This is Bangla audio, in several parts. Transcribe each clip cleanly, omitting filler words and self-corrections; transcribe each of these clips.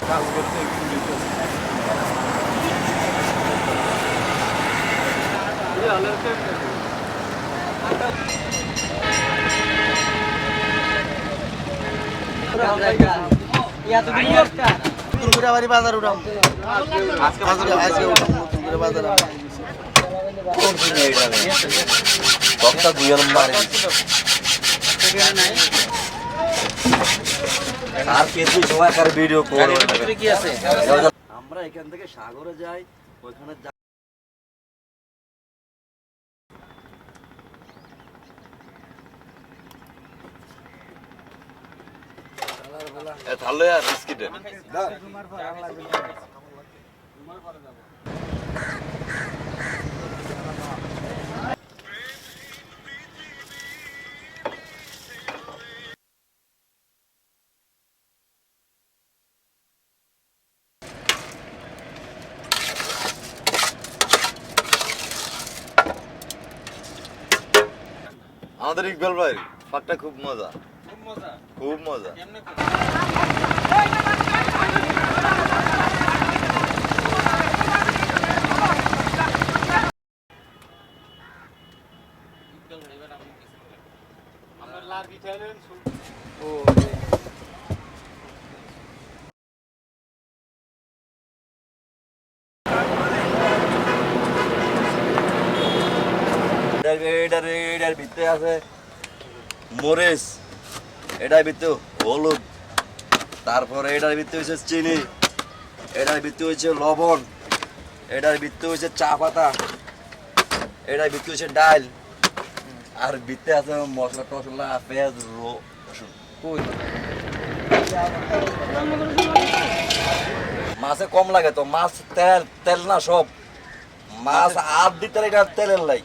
কাজ করতে একটু লেট আছে। বাড়ি বাজার উঠাম আজকে উঠাম নতুন করে বাজার আমরা এখান থেকে সাগরে যাই ওইখানে ভালো আর বিস্কিটে আমাদের ইকবাল ভাই ফাটটা খুব মজা, খুব মজা। এটার ভিতরে আছে মরিচ, এটার ভিতরে হলুদ, তারপরে এটার ভিতরে হচ্ছে চিনি, এটার ভিতরে হচ্ছে লবণ, এটার ভিতরে হচ্ছে চা পাতা, এটার ভিতরে হচ্ছে ডাল, আর ভিতরে আছে মশলা টসলা পেঁয়াজ রসুন। মাছে কম লাগে তো, মাছ তেল তেল না সব, মাছ আর দিতে এটা তেলের লাই।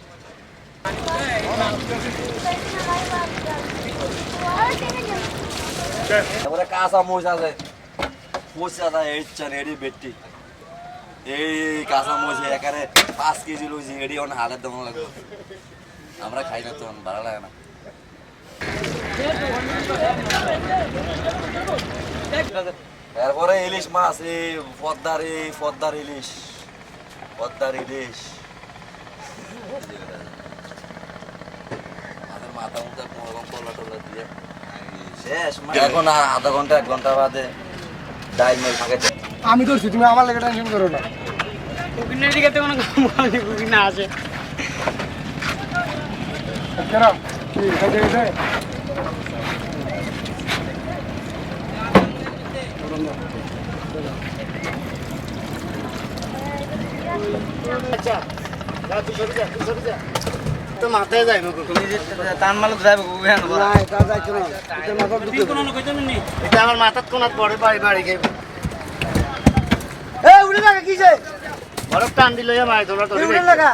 তারপরে কাঁচা মরিচ আছে, পচা এডি বেটি, এই কাঁচা মরিচ এখানে 5 কেজি লইছি, এডি অনেক হালের দম লাগবে। আমরা খাই না তো, ভালো লাগে না। এরপরে ইলিশ মাছ, এই পদ্মার ইলিশ, পদ্মার ইলিশ মাথা মুখে কলা টলা দিয়ে শেষ। এখন আধা ঘন্টা 1 ঘন্টা বাদে ডাইল মেল থাকে। আমি করছি, তুমি আমার লেগে টেনশন করো না। কুকিনের দিকে তো কোনো কুকিন না আছে কেন কি কাজে গেছে? আচ্ছা যা তুই সরে যা তো মাথায় যাইব তুমি যে তান মাল যাইব কেন না তা যাইছো না এটা মাথা দুটো কোন না কইতো নি এটা আমার মাথাত কোনাত পড়ে বাড়ি খাইব। এই উড়ে লাগা কিছে বরফ টান দিল মাই ধরা তো উড়ে লাগা